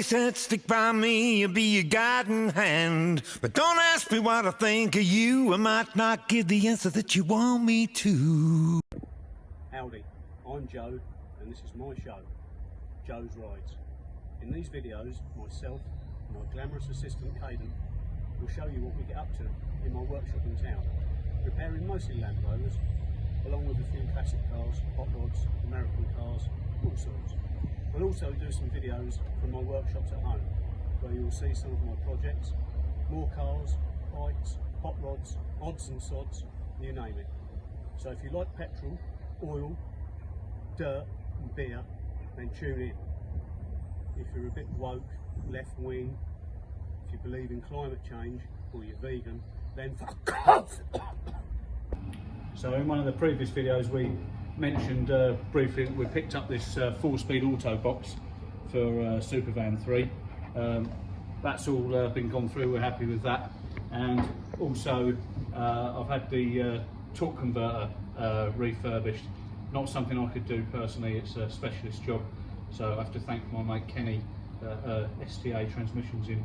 said, stick by me, you'll be your guiding hand. But don't ask me what I think of you, I might not give the answer that you want me to. Howdy, I'm Joe, and this is my show, Joe's Rides. In these videos, myself and my glamorous assistant Caden will show you what we get up to in my workshop in town, repairing mostly Land Rovers, along with a few classic cars, hot rods, American cars, all sorts. We'll also do some videos from my workshops at home, where you will see some of my projects, more cars, bikes, hot rods, odds and sods, you name it. So if you like petrol, oil, dirt and beer, then tune in. If you're a bit woke, left wing, if you believe in climate change, or you're vegan, then fuck off! So in one of the previous videos we mentioned briefly that we picked up this 4-speed auto box for Supervan 3. That's all been gone through, we're happy with that. And also I've had the torque converter refurbished. Not something I could do personally, it's a specialist job. So I have to thank my mate Kenny, STA Transmissions in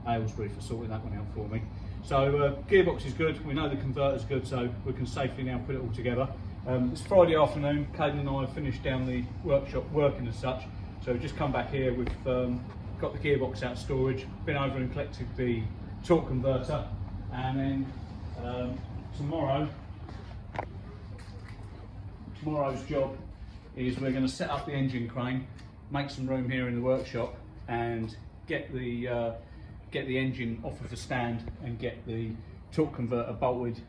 Aylesbury, for sorting that one out for me. So gearbox is good, we know the converter's good, so we can safely now put it all together. It's Friday afternoon, Caden and I have finished down the workshop working as such, so we've just come back here, we've got the gearbox out of storage, been over and collected the torque converter, and then tomorrow's job is we're going to set up the engine crane, make some room here in the workshop, and get the engine off of the stand and get the torque converter bolted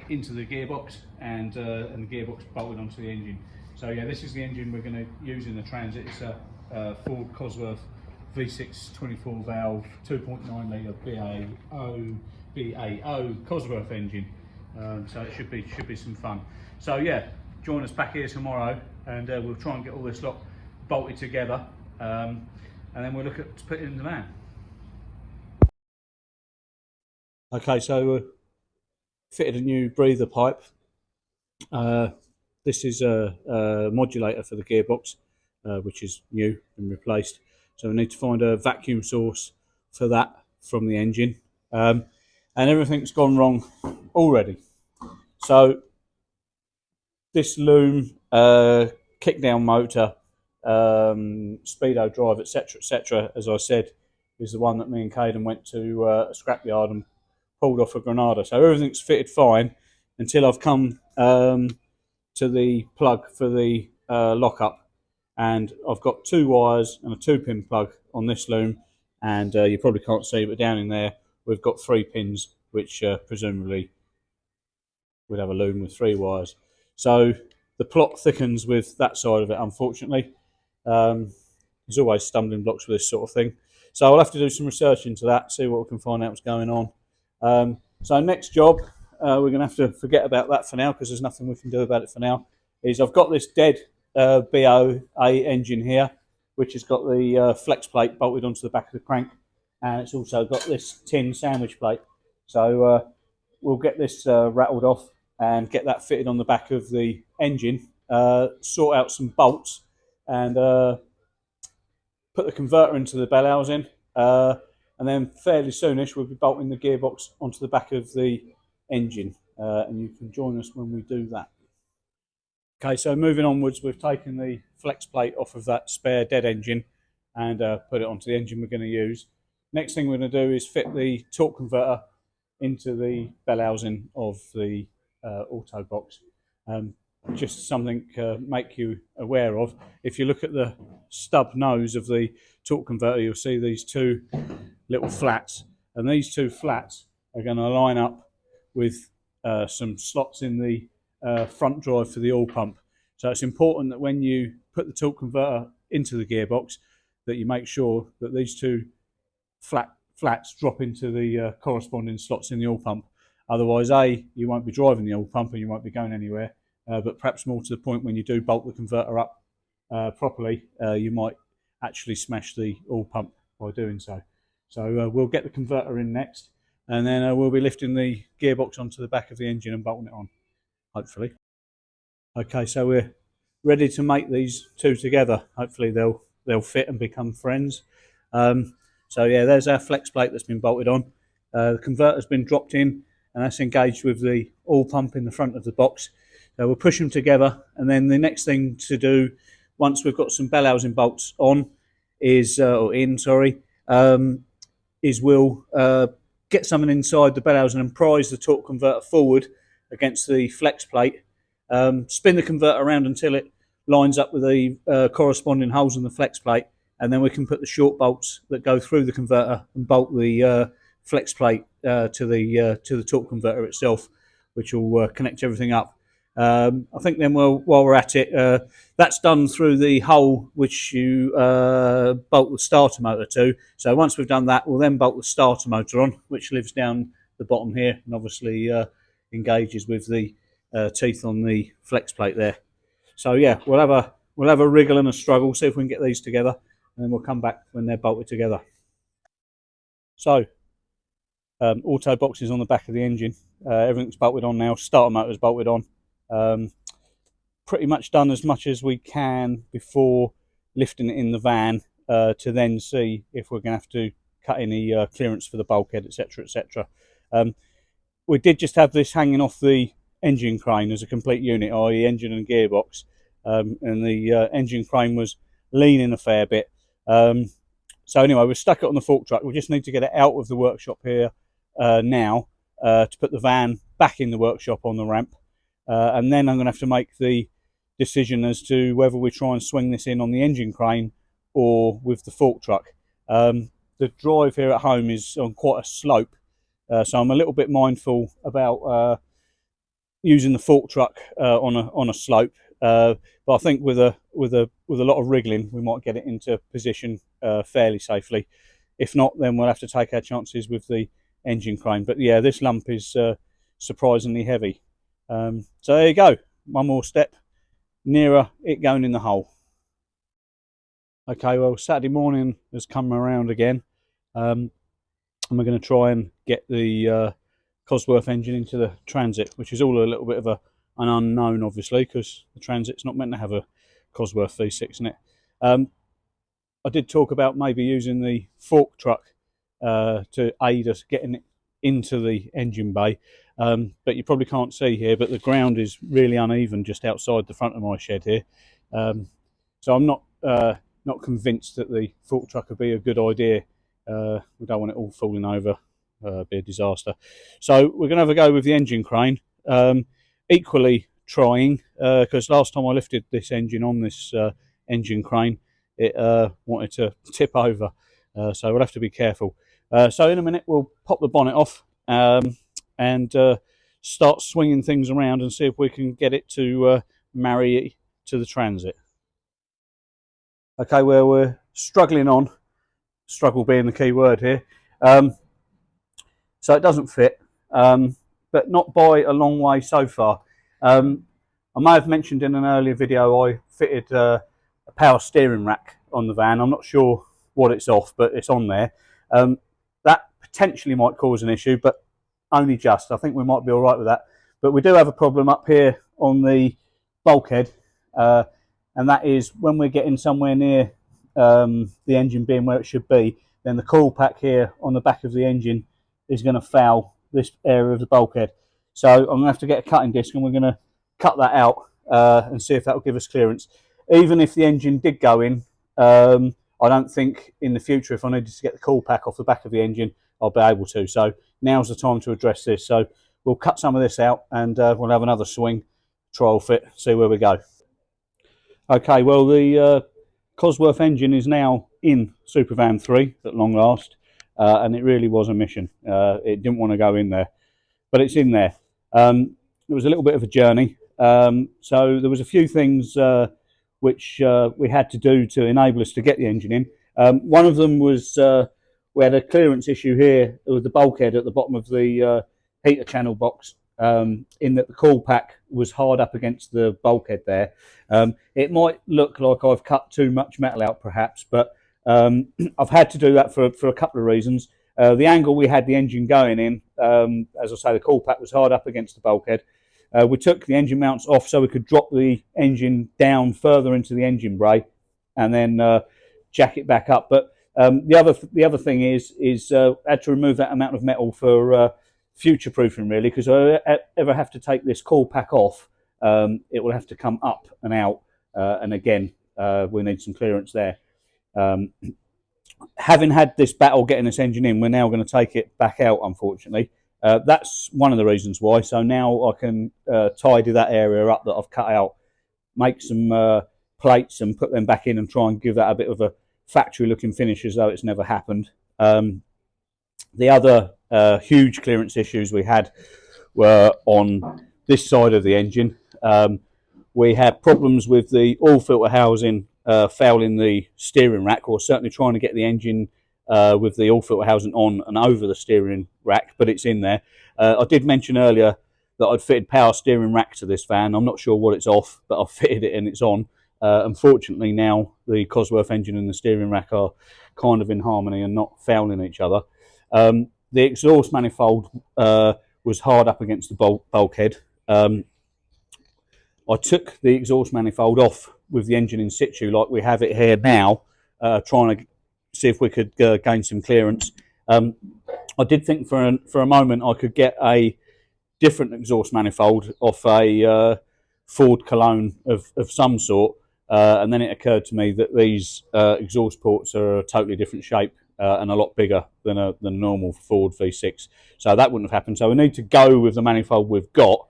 into the gearbox and the gearbox bolted onto the engine. So yeah, this is the engine we're going to use in the Transit. It's a Ford Cosworth V6 24 valve 2.9 litre BAO Cosworth engine. So it should be some fun. So yeah, join us back here tomorrow, and we'll try and get all this lot bolted together, and then we'll look at to put it in the van. Okay, so fitted a new breather pipe. This is a modulator for the gearbox, which is new and replaced. So we need to find a vacuum source for that from the engine, and everything's gone wrong already. So this loom, kick down motor, speedo drive, etc., as I said, is the one that me and Caden went to a scrapyard and pulled off a Granada. So everything's fitted fine until I've come to the plug for the lockup, and I've got 2 wires and a 2-pin plug on this loom, and you probably can't see, but down in there we've got 3 pins, which presumably would have a loom with 3 wires. So the plot thickens with that side of it, unfortunately. There's always stumbling blocks with this sort of thing. So I'll have to do some research into that, see what we can find out what's going on. So next job, we're going to have to forget about that for now, because there's nothing we can do about it for now, is I've got this dead BOA engine here, which has got the flex plate bolted onto the back of the crank, and it's also got this tin sandwich plate. So we'll get this rattled off and get that fitted on the back of the engine, sort out some bolts, and put the converter into the bell housing, and then fairly soonish we'll be bolting the gearbox onto the back of the engine, and you can join us when we do that. Okay, so moving onwards, we've taken the flex plate off of that spare dead engine and put it onto the engine we're going to use. Next thing we're going to do is fit the torque converter into the bell housing of the auto box. Just something to make you aware of. If you look at the stub nose of the torque converter, you'll see these 2 little flats, and these 2 flats are going to line up with some slots in the front drive for the oil pump. So it's important that when you put the torque converter into the gearbox, that you make sure that these 2 flats drop into the corresponding slots in the oil pump. Otherwise, A, you won't be driving the oil pump and you won't be going anywhere, but perhaps more to the point, when you do bolt the converter up properly, you might actually smash the oil pump by doing so. So we'll get the converter in next, and then we'll be lifting the gearbox onto the back of the engine and bolting it on, hopefully. Okay, so we're ready to make these 2 together. Hopefully they'll fit and become friends. So yeah, there's our flex plate that's been bolted on. The converter's been dropped in, and that's engaged with the oil pump in the front of the box. So we'll push them together, and then the next thing to do, once we've got some bell housing bolts on, is is we'll get something inside the bell housing and prise the torque converter forward against the flex plate. Spin the converter around until it lines up with the corresponding holes in the flex plate, and then we can put the short bolts that go through the converter and bolt the flex plate to the torque converter itself, which will connect everything up. I think then while we're at it, that's done through the hole which you bolt the starter motor to. So once we've done that, we'll then bolt the starter motor on, which lives down the bottom here, and obviously engages with the teeth on the flex plate there. So yeah, we'll have a wriggle and a struggle, see if we can get these together, and then we'll come back when they're bolted together. So auto boxes on the back of the engine, everything's bolted on now, starter motor's bolted on. Pretty much done as much as we can before lifting it in the van to then see if we're going to have to cut any clearance for the bulkhead, etc, etc. We did just have this hanging off the engine crane as a complete unit, i.e. engine and gearbox, and the engine crane was leaning a fair bit. So anyway, we've stuck it on the fork truck. We just need to get it out of the workshop here now to put the van back in the workshop on the ramp. And then I'm going to have to make the decision as to whether we try and swing this in on the engine crane or with the fork truck. The drive here at home is on quite a slope, so I'm a little bit mindful about using the fork truck on a slope. But I think with a lot of wriggling, we might get it into position fairly safely. If not, then we'll have to take our chances with the engine crane. But yeah, this lump is surprisingly heavy. So there you go, one more step nearer it going in the hole. Okay, well, Saturday morning has come around again, and we're going to try and get the Cosworth engine into the Transit, which is all a little bit of an unknown, obviously, because the Transit's not meant to have a Cosworth V6 in it. I did talk about maybe using the fork truck to aid us getting it into the engine bay, but you probably can't see here, but the ground is really uneven just outside the front of my shed here, so I'm not convinced that the fork truck would be a good idea. We don't want it all falling over, be a disaster. So we're going to have a go with the engine crane, equally trying, because last time I lifted this engine on this engine crane, it wanted to tip over, so we'll have to be careful. So in a minute we'll pop the bonnet off and start swinging things around and see if we can get it to marry it to the Transit. Okay, well, we're struggling on, struggle being the key word here. So it doesn't fit, but not by a long way so far. I may have mentioned in an earlier video I fitted a power steering rack on the van. I'm not sure what it's off, but it's on there. That potentially might cause an issue, but only just. I think we might be all right with that. But we do have a problem up here on the bulkhead, and that is when we're getting somewhere near the engine being where it should be, then the coil pack here on the back of the engine is going to foul this area of the bulkhead. So I'm going to have to get a cutting disc and we're going to cut that out and see if that will give us clearance. Even if the engine did go in, I don't think in the future, if I needed to get the coil pack off the back of the engine, I'll be able to. So now's the time to address this. So we'll cut some of this out and we'll have another swing, trial fit, see where we go. Okay, well, the Cosworth engine is now in Supervan 3 at long last, and it really was a mission. It didn't want to go in there, but it's in there. It was a little bit of a journey, so there was a few things which we had to do to enable us to get the engine in. One of them was we had a clearance issue here with the bulkhead at the bottom of the heater channel box, in that the coil pack was hard up against the bulkhead there. It might look like I've cut too much metal out perhaps, but I've had to do that for a couple of reasons. The angle we had the engine going in, as I say, the coil pack was hard up against the bulkhead. We took the engine mounts off so we could drop the engine down further into the engine bay and then jack it back up. But The other thing is had to remove that amount of metal for future proofing, really, because if I ever have to take this core pack off, it will have to come up and out, and again we need some clearance there. Having had this battle getting this engine in, we're now going to take it back out, unfortunately. That's one of the reasons why. So now I can tidy that area up that I've cut out, make some plates and put them back in and try and give that a bit of a factory looking finish as though it's never happened. The other huge clearance issues we had were on this side of the engine. We had problems with the oil filter housing fouling the steering rack, or certainly trying to get the engine with the oil filter housing on and over the steering rack, but it's in there. I did mention earlier that I'd fitted power steering rack to this van. I'm not sure what it's off, but I've fitted it and it's on. Unfortunately now the Cosworth engine and the steering rack are kind of in harmony and not fouling each other. The exhaust manifold was hard up against the bulkhead. I took the exhaust manifold off with the engine in situ like we have it here now, trying to see if we could gain some clearance. I did think for a moment I could get a different exhaust manifold off a Ford Cologne of some sort, and then it occurred to me that these exhaust ports are a totally different shape and a lot bigger than a normal Ford V6, so that wouldn't have happened. So we need to go with the manifold we've got,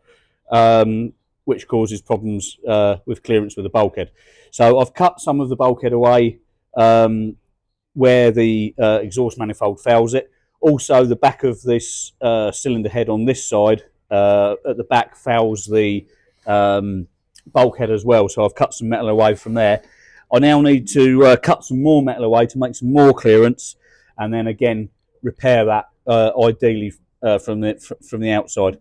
which causes problems with clearance with the bulkhead. So I've cut some of the bulkhead away where the exhaust manifold fouls it. Also, the back of this cylinder head on this side at the back fouls the bulkhead as well. So I've cut some metal away from there. I now need to cut some more metal away to make some more clearance, and then again repair that ideally from the outside.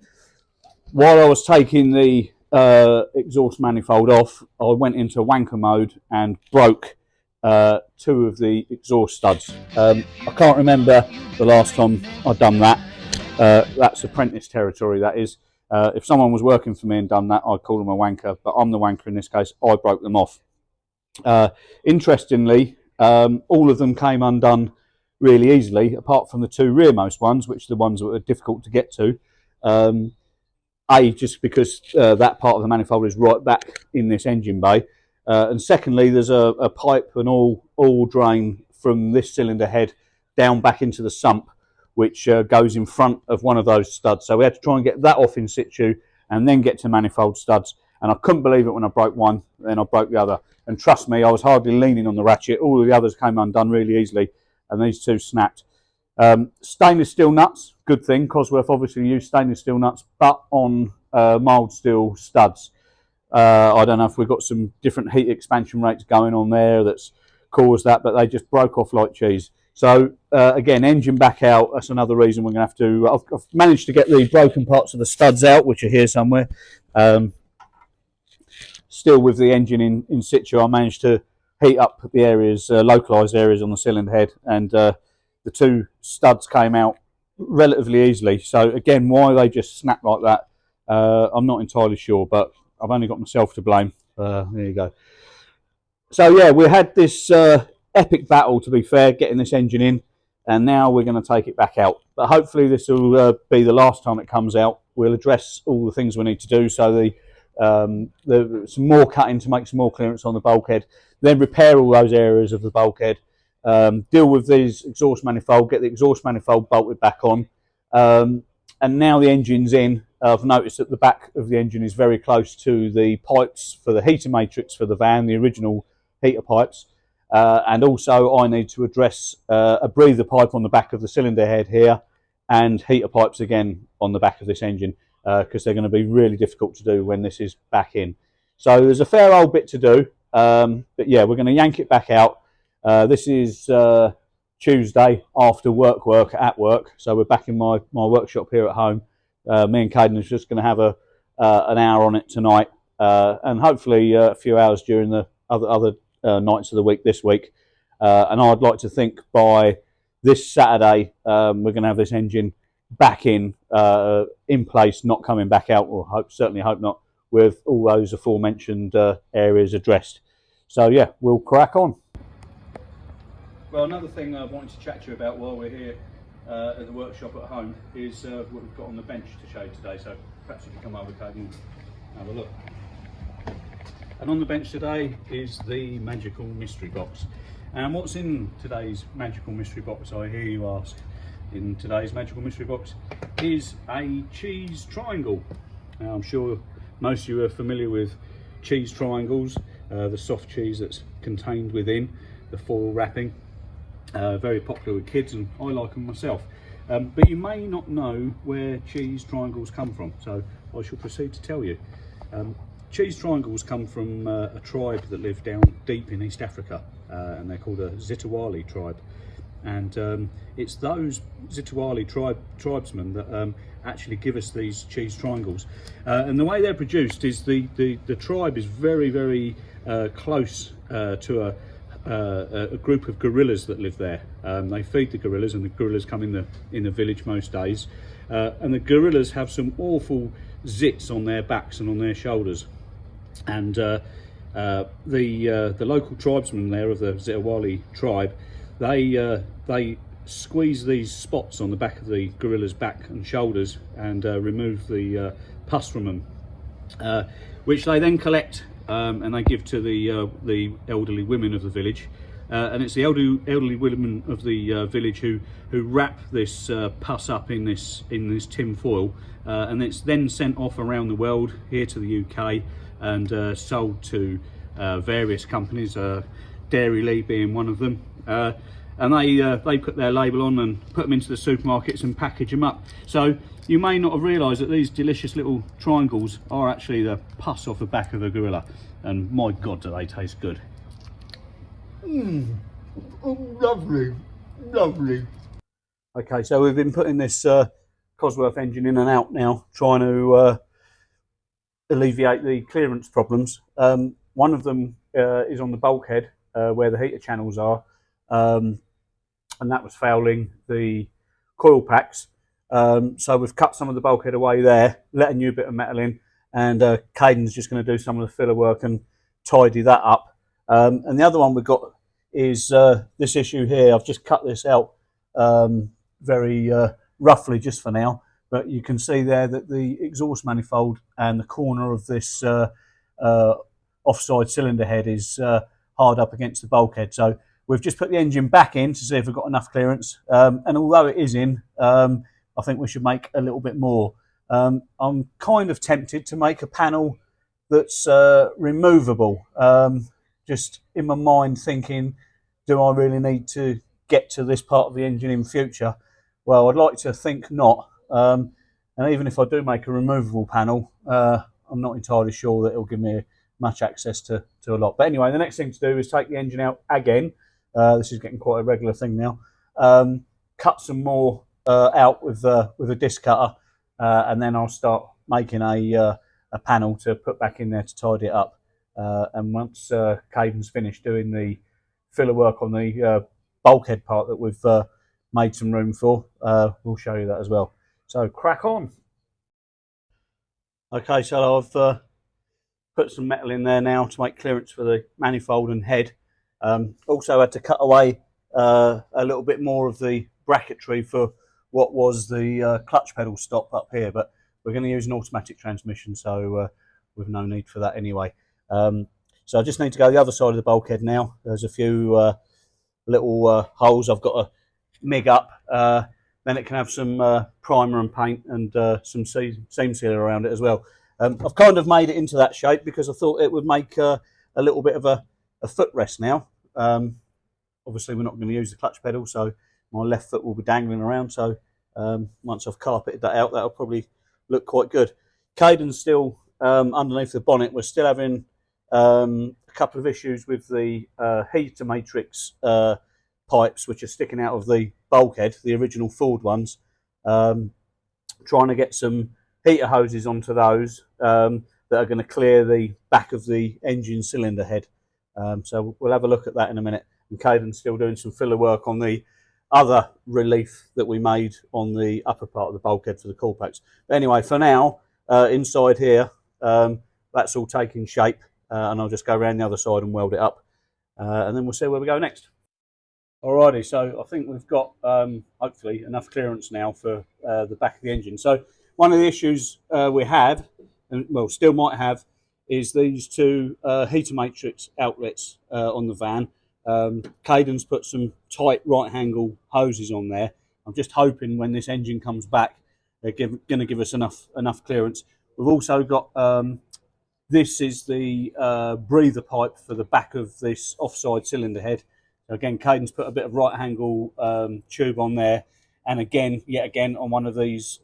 While I was taking the exhaust manifold off, I went into wanker mode and broke two of the exhaust studs. I can't remember the last time I'd done that. That's apprentice territory, that is. If someone was working for me and done that, I'd call them a wanker, but I'm the wanker in this case. I broke them off. Interestingly, all of them came undone really easily, apart from the two rearmost ones, which are the ones that were difficult to get to. Just because that part of the manifold is right back in this engine bay, and secondly, there's a pipe and oil drain from this cylinder head down back into the sump, which goes in front of one of those studs. So we had to try and get that off in situ and then get to manifold studs. And I couldn't believe it when I broke one, then I broke the other. And trust me, I was hardly leaning on the ratchet. All of the others came undone really easily, and these two snapped. Stainless steel nuts, good thing. Cosworth obviously used stainless steel nuts, but on mild steel studs. I don't know if we've got some different heat expansion rates going on there that's caused that, but they just broke off like cheese. So again, engine back out. That's another reason we're going to have to. I've managed to get the broken parts of the studs out, which are here somewhere. Still with the engine in situ, I managed to heat up the areas, localised areas on the cylinder head, and the two studs came out relatively easily. So again, why they just snap like that, I'm not entirely sure, but I've only got myself to blame. There you go. So yeah, we had this epic battle, to be fair, getting this engine in, and now we're going to take it back out. But hopefully this will be the last time it comes out. We'll address all the things we need to do. So some more cutting to make some more clearance on the bulkhead, then repair all those areas of the bulkhead, deal with these exhaust manifold, get the exhaust manifold bolted back on, and now the engine's in. I've noticed that the back of the engine is very close to the pipes for the heater matrix for the van, the original heater pipes, and also I need to address a breather pipe on the back of the cylinder head here, and heater pipes again on the back of this engine, because they're going to be really difficult to do when this is back in. So there's a fair old bit to do, but yeah, we're going to yank it back out. This is Tuesday after work at work, so we're back in my workshop here at home. Me and Caden is just going to have an hour on it tonight, and hopefully a few hours during the other nights of the week this week. And I'd like to think by this Saturday we're going to have this engine back in place, not coming back out, or certainly hope not, with all those aforementioned areas addressed. So yeah, we'll crack on. Well, another thing I wanted to chat to you about while we're here at the workshop at home is what we've got on the bench to show you today. So perhaps if you come over, Kate, and have a look. And on the bench today is the magical mystery box. And what's in today's magical mystery box, I hear you ask? In today's magical mystery box is a cheese triangle. Now, I'm sure most of you are familiar with cheese triangles, the soft cheese that's contained within the foil wrapping. Very popular with kids, and I like them myself. But you may not know where cheese triangles come from, so I shall proceed to tell you. Cheese triangles come from a tribe that live down deep in East Africa, and they're called a Zitawali tribe. And it's those Zitawali tribesmen that actually give us these cheese triangles. And the way they're produced is the tribe is very, very close to a group of gorillas that live there. They feed the gorillas, and the gorillas come in the village most days. And the gorillas have some awful zits on their backs and on their shoulders. And the local tribesmen there of the Zitawali tribe, they squeeze these spots on the back of the gorilla's back and shoulders and remove the pus from them, which they then collect and they give to the elderly women of the village. And it's the elderly women of the village who wrap this pus up in this tin foil, and it's then sent off around the world, here to the UK, and sold to various companies, Dairy being one of them. And they put their label on and put them into the supermarkets and package them up. So you may not have realised that these delicious little triangles are actually the pus off the back of a gorilla, and my God, do they taste good. Lovely, lovely. Okay, so we've been putting this Cosworth engine in and out now, trying to alleviate the clearance problems. One of them is on the bulkhead where the heater channels are, and that was fouling the coil packs. So we've cut some of the bulkhead away there, let a new bit of metal in, and Caden's just going to do some of the filler work and tidy that up. And the other one we've got is this issue here. I've just cut this out very roughly just for now, but you can see there that the exhaust manifold and the corner of this offside cylinder head is hard up against the bulkhead. So we've just put the engine back in to see if we've got enough clearance, and although it is in, I think we should make a little bit more. I'm kind of tempted to make a panel that's removable, just in my mind thinking, do I really need to get to this part of the engine in future? Well, I'd like to think not, and even if I do make a removable panel, I'm not entirely sure that it'll give me much access to a lot. But anyway, the next thing to do is take the engine out again. This is getting quite a regular thing now. Cut some more out with a disc cutter, and then I'll start making a panel to put back in there to tidy it up. And once Caden's finished doing the filler work on the bulkhead part that we've made some room for, we'll show you that as well. So crack on. Okay, so I've put some metal in there now to make clearance for the manifold and head. Also had to cut away a little bit more of the bracketry for what was the clutch pedal stop up here, but we're going to use an automatic transmission, so we've no need for that anyway. So I just need to go the other side of the bulkhead now. There's a few little holes I've got to mig up. Then it can have some primer and paint and some seam sealer around it as well. I've kind of made it into that shape because I thought it would make a little bit of a footrest now. Obviously we're not going to use the clutch pedal, so my left foot will be dangling around. So once I've carpeted that out, that'll probably look quite good. Caden's still underneath the bonnet. We're still having a couple of issues with the heater matrix pipes, which are sticking out of the bulkhead, the original Ford ones. Trying to get some heater hoses onto those that are going to clear the back of the engine cylinder head. So we'll have a look at that in a minute. And Caden's still doing some filler work on the other relief that we made on the upper part of the bulkhead for the coil packs. But anyway, for now, inside here, that's all taking shape, and I'll just go around the other side and weld it up, and then we'll see where we go next. Alrighty, so I think we've got hopefully enough clearance now for the back of the engine. So one of the issues we had, and well still might have, is these two heater matrix outlets on the van. Caden's put some tight right angle hoses on there. I'm just hoping when this engine comes back, they're going to give us enough clearance. We've also got this is the breather pipe for the back of this offside cylinder head. So again, Caden's put a bit of right angle tube on there, and again, yet again, on one of these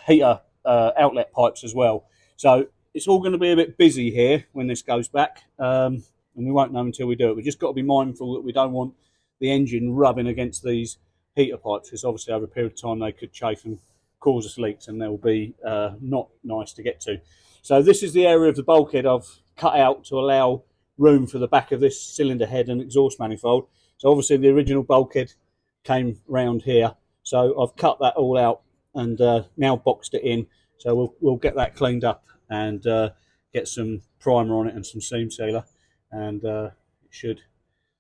heater outlet pipes as well. So it's all going to be a bit busy here when this goes back, and we won't know until we do it. We've just got to be mindful that we don't want the engine rubbing against these heater pipes, because obviously over a period of time they could chafe and cause us leaks, and they'll be not nice to get to. So this is the area of the bulkhead I've cut out to allow room for the back of this cylinder head and exhaust manifold. So obviously the original bulkhead came round here, so I've cut that all out and now boxed it in. So we'll get that cleaned up and get some primer on it and some seam sealer, and it should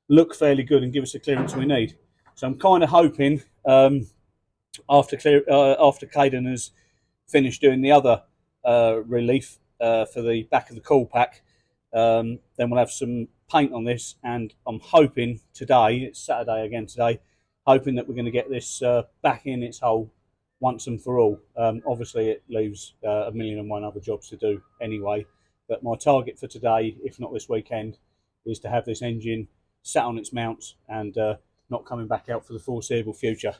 look fairly good and give us the clearance we need. So I'm kind of hoping after Caden has finished doing the other relief for the back of the cool pack, then we'll have some paint on this, and I'm hoping today, it's Saturday again today, hoping that we're going to get this back in its hole once and for all. Obviously it leaves a million and one other jobs to do anyway, but my target for today, if not this weekend, is to have this engine sat on its mounts and not coming back out for the foreseeable future.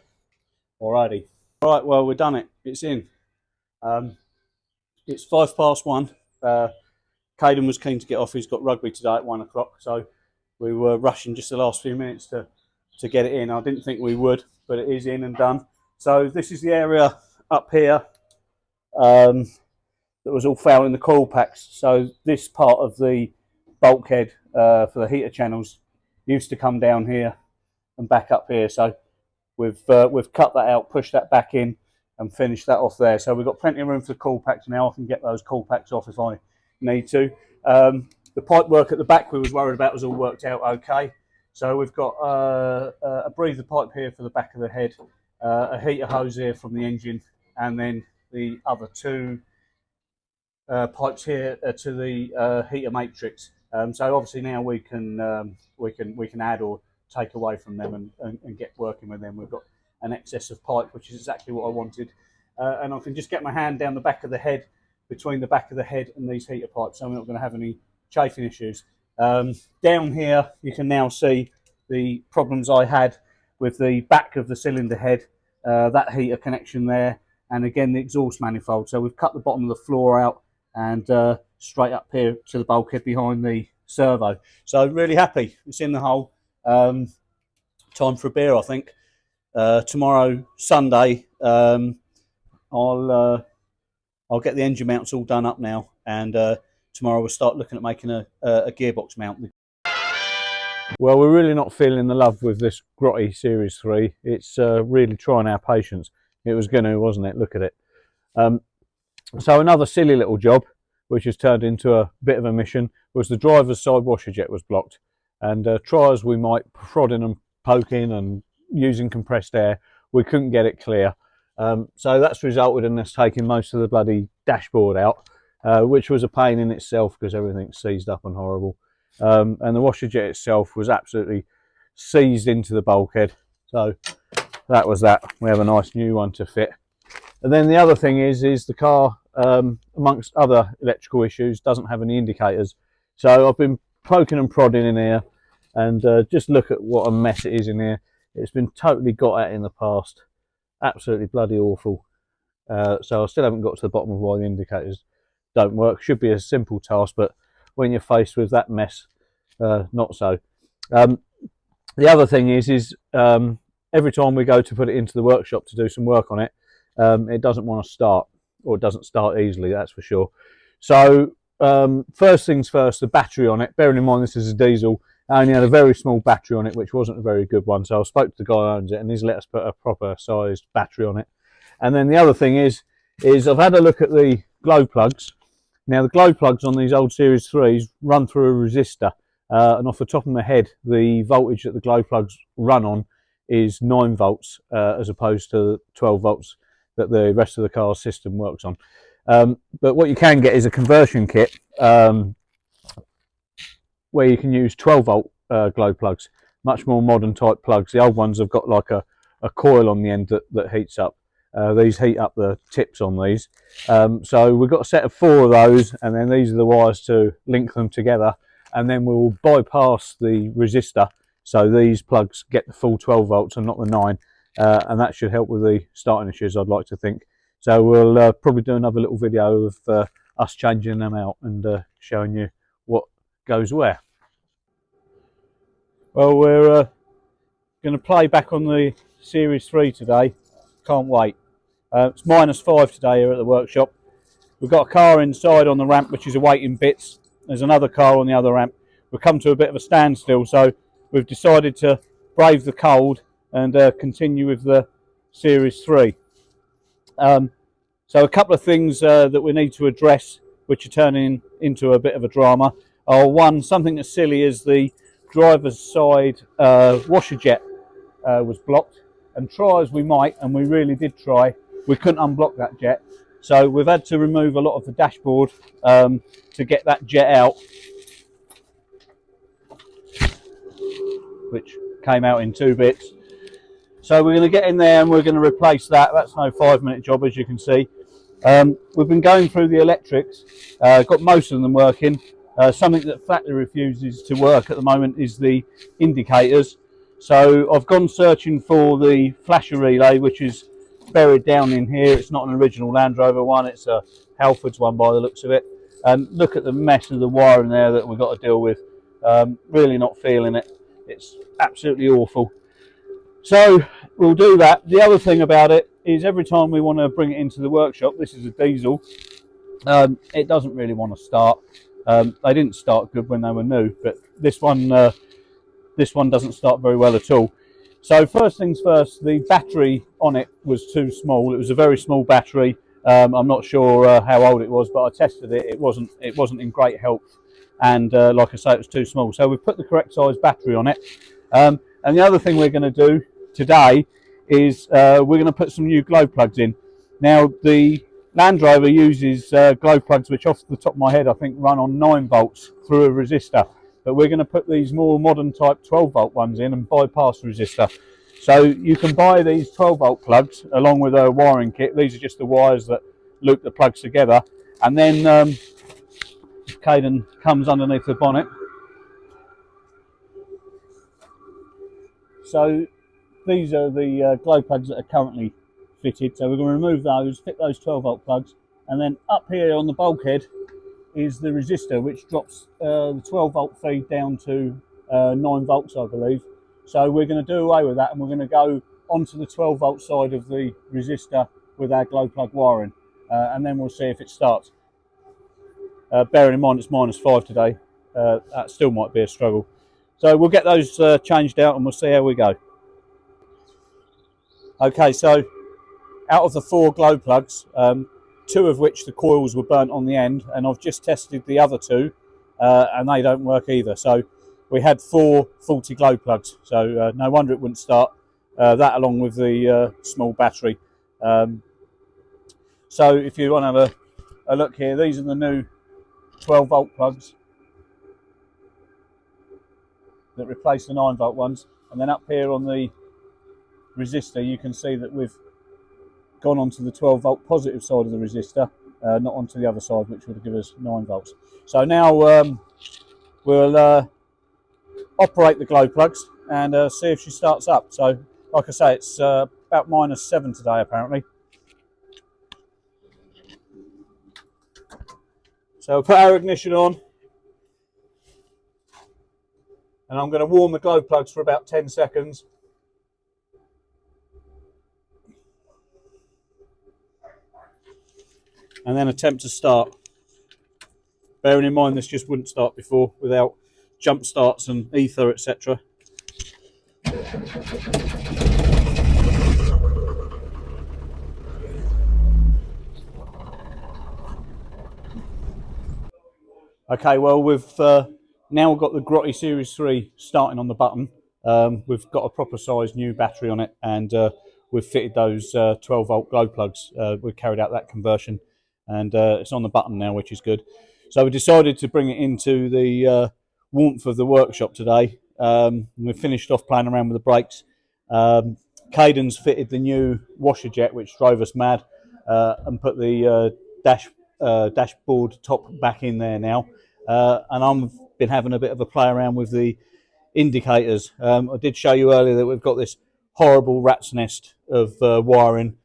Alrighty. Right, well, we've done it. It's in. It's 1:05. Caden was keen to get off. He's got rugby today at 1 o'clock, so we were rushing just the last few minutes to get it in. I didn't think we would, but it is in and done. So this is the area up here that was all foul in the coil packs. So this part of the bulkhead for the heater channels used to come down here and back up here. So we've cut that out, pushed that back in, and finished that off there. So we've got plenty of room for coil packs now. I can get those coil packs off if I need to. The pipe work at the back we was worried about was all worked out okay. So we've got a breather pipe here for the back of the head, a heater hose here from the engine, and then the other two pipes here to the heater matrix. So obviously now we can add or take away from them and get working with them. We've got an excess of pipe, which is exactly what I wanted, and I can just get my hand down the back of the head, between the back of the head and these heater pipes, so I'm not going to have any chafing issues. Down here you can now see the problems I had with the back of the cylinder head, that heater connection there, and again the exhaust manifold. So we've cut the bottom of the floor out and straight up here to the bulkhead behind the servo. So really happy, it's in the hole. Time for a beer, I think. Tomorrow, Sunday, I'll get the engine mounts all done up now, and tomorrow we'll start looking at making a gearbox mount. Well, we're really not feeling the love with this Grotty Series 3. It's really trying our patience. It was going to, wasn't it? Look at it. So another silly little job, which has turned into a bit of a mission, was the driver's side washer jet was blocked. And try as we might, prodding and poking and using compressed air, we couldn't get it clear. So that's resulted in us taking most of the bloody dashboard out, which was a pain in itself because everything's seized up and horrible. And the washer jet itself was absolutely seized into the bulkhead. So that was that. We have a nice new one to fit. And then the other thing is the car, amongst other electrical issues, doesn't have any indicators. So I've been poking and prodding in here, and just look at what a mess it is in here. It's been totally got at in the past. Absolutely bloody awful. So I still haven't got to the bottom of why the indicators don't work. Should be a simple task, but when you're faced with that mess, not so. The other thing is every time we go to put it into the workshop to do some work on it, it doesn't want to start, or it doesn't start easily, that's for sure. So first things first, the battery on it, bearing in mind this is a diesel, I only had a very small battery on it, which wasn't a very good one. So I spoke to the guy who owns it, and he's let us put a proper sized battery on it. And then the other thing is I've had a look at the glow plugs. Now the glow plugs on these old Series 3s run through a resistor, and off the top of my head, the voltage that the glow plugs run on is 9 volts as opposed to 12 volts that the rest of the car's system works on. But what you can get is a conversion kit where you can use 12 volt glow plugs, much more modern type plugs. The old ones have got like a coil on the end that heats up. These heat up the tips on these. So we've got a set of 4 of those, and then these are the wires to link them together, and then we'll bypass the resistor, so these plugs get the full 12 volts and not the 9, and that should help with the starting issues, I'd like to think. So we'll probably do another little video of us changing them out and showing you what goes where. Well, we're going to play back on the Series 3 today. Can't wait. It's -5 today here at the workshop. We've got a car inside on the ramp which is awaiting bits. There's another car on the other ramp. We've come to a bit of a standstill, so we've decided to brave the cold and continue with the Series 3. So a couple of things that we need to address, which are turning into a bit of a drama, are one, something as silly as the driver's side washer jet was blocked, and try as we might, and we really did try, we couldn't unblock that jet. So we've had to remove a lot of the dashboard to get that jet out, which came out in 2 bits. So we're going to get in there and we're going to replace that. That's no 5-minute job, as you can see. We've been going through the electrics, got most of them working. Something that flatly refuses to work at the moment is the indicators. So I've gone searching for the flasher relay, which is buried down in here. It's not an original Land Rover one, it's a Halfords one by the looks of it. And look at the mess of the wiring there that we've got to deal with. Really not feeling it. It's absolutely awful. So we'll do that. The other thing about it is every time we want to bring it into the workshop, this is a diesel, it doesn't really want to start. They didn't start good when they were new, but this one doesn't start very well at all. So first things first, the battery on it was too small. It was a very small battery. I'm not sure how old it was, but I tested it. It wasn't in great health, and like I say, it was too small. So we've put the correct size battery on it. And the other thing we're going to do today is we're going to put some new glow plugs in. Now the Land Rover uses glow plugs which off the top of my head I think run on 9 volts through a resistor, but we're going to put these more modern type 12 volt ones in and bypass the resistor. So you can buy these 12 volt plugs along with a wiring kit. These are just the wires that loop the plugs together, and then Caden comes underneath the bonnet. So these are the glow plugs that are currently fitted. So we're going to remove those, fit those 12 volt plugs, and then up here on the bulkhead is the resistor, which drops the 12 volt feed down to 9 volts, I believe. So we're going to do away with that, and we're going to go onto the 12 volt side of the resistor with our glow plug wiring, and then we'll see if it starts. Bearing in mind it's -5 today, that still might be a struggle. So we'll get those changed out and we'll see how we go. Okay, so out of the 4 glow plugs, 2 of which the coils were burnt on the end, and I've just tested the other 2 and they don't work either. So we had 4 faulty glow plugs, so no wonder it wouldn't start, that along with the small battery. So if you want to have a look here, these are the new 12 volt plugs that replace the 9 volt ones, and then up here on the resistor you can see that we've gone onto the 12 volt positive side of the resistor, not onto the other side, which would give us 9 volts. So now we'll operate the glow plugs and see if she starts up. So like I say, it's about -7 today apparently. So we'll put our ignition on, and I'm going to warm the glow plugs for about 10 seconds. And then attempt to start. Bearing in mind this just wouldn't start before without jump starts and ether, etc. Okay, well we've Now we've got the Grotty Series 3 starting on the button. We've got a proper size new battery on it, and we've fitted those 12 volt glow plugs. We've carried out that conversion, and it's on the button now, which is good. So we decided to bring it into the warmth of the workshop today. We've finished off playing around with the brakes. Caden's fitted the new washer jet, which drove us mad, and put the dashboard top back in there now. And I've been having a bit of a play around with the indicators. I did show you earlier that we've got this horrible rat's nest of wiring,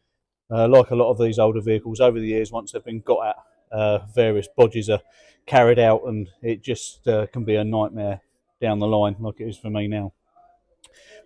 like a lot of these older vehicles over the years. Once they've been got at, various bodges are carried out, and it just can be a nightmare down the line, like it is for me now.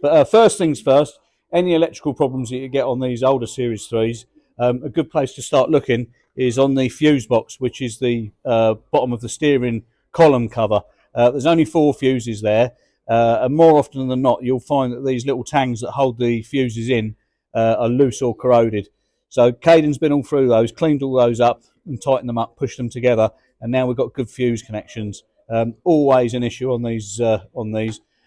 But first things first, any electrical problems that you get on these older Series 3s, a good place to start looking is on the fuse box, which is the bottom of the steering column cover. There's only 4 fuses there, and more often than not you'll find that these little tangs that hold the fuses in are loose or corroded. So Caden's been all through those, cleaned all those up and tightened them up, pushed them together, and now we've got good fuse connections. Always an issue on these.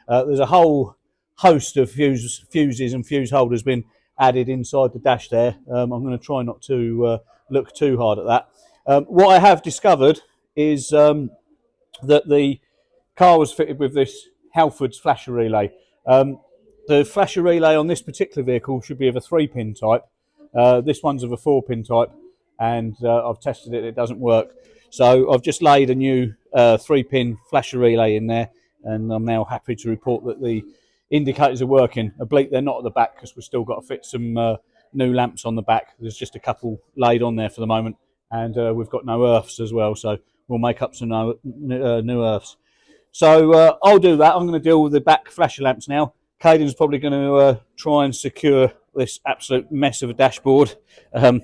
There's a whole host of fuses and fuse holders been added inside the dash there. I'm going to try not to look too hard at that. What I have discovered is that the car was fitted with this Halfords flasher relay. The flasher relay on this particular vehicle should be of a 3-pin type. This one's of a 4-pin type, and I've tested it, it doesn't work. So I've just laid a new 3-pin flasher relay in there, and I'm now happy to report that the indicators are working. Oblique, they're not at the back because we've still got to fit some new lamps on the back. There's just a couple laid on there for the moment, and we've got no earths as well, so we'll make up some new earths. So I'll do that. I'm going to deal with the back flasher lamps now. Caden's probably going to try and secure this absolute mess of a dashboard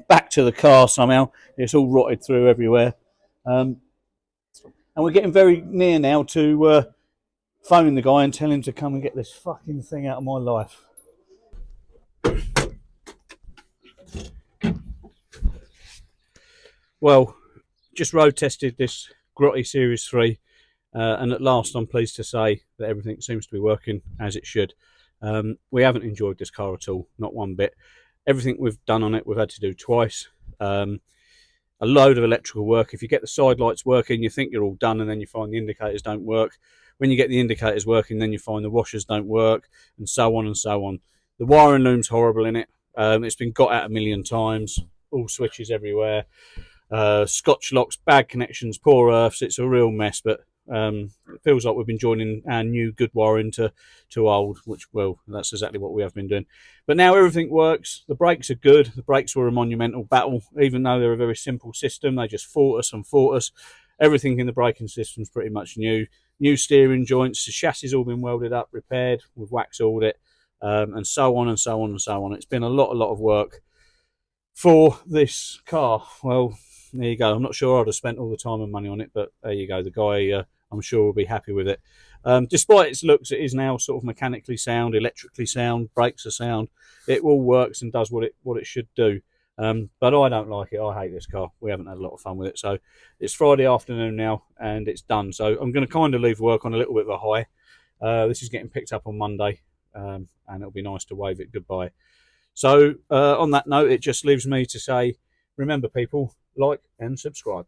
back to the car somehow. It's all rotted through everywhere. And we're getting very near now to phoning the guy and tell him to come and get this fucking thing out of my life. Well, just road tested this Grotty Series 3, and at last I'm pleased to say that everything seems to be working as it should. We haven't enjoyed this car at all, not one bit. Everything we've done on it we've had to do twice. A load of electrical work. If you get the side lights working, you think you're all done, and then you find the indicators don't work. When you get the indicators working, then you find the washers don't work, and so on and so on. The wiring loom's horrible in it. It's been got out a million times. All switches everywhere. Scotch locks, bad connections, poor earths. It's a real mess, but it feels like we've been joining our new good wiring to old, which, well, that's exactly what we have been doing. But now everything works. The brakes are good. The brakes were a monumental battle. Even though they're a very simple system, they just fought us and fought us. Everything in the braking system is pretty much new. New steering joints. The chassis all been welded up, repaired. We've wax-alled it, and so on and so on and so on. It's been a lot of work for this car. Well, there you go. I'm not sure I'd have spent all the time and money on it, but there you go. The guy, I'm sure, will be happy with it. Despite its looks, it is now sort of mechanically sound, electrically sound, brakes are sound. It all works and does what it should do. But I don't like it. I hate this car. We haven't had a lot of fun with it. So it's Friday afternoon now, and it's done. So I'm going to kind of leave work on a little bit of a high. This is getting picked up on Monday, and it'll be nice to wave it goodbye. So on that note, it just leaves me to say, remember people, like and subscribe.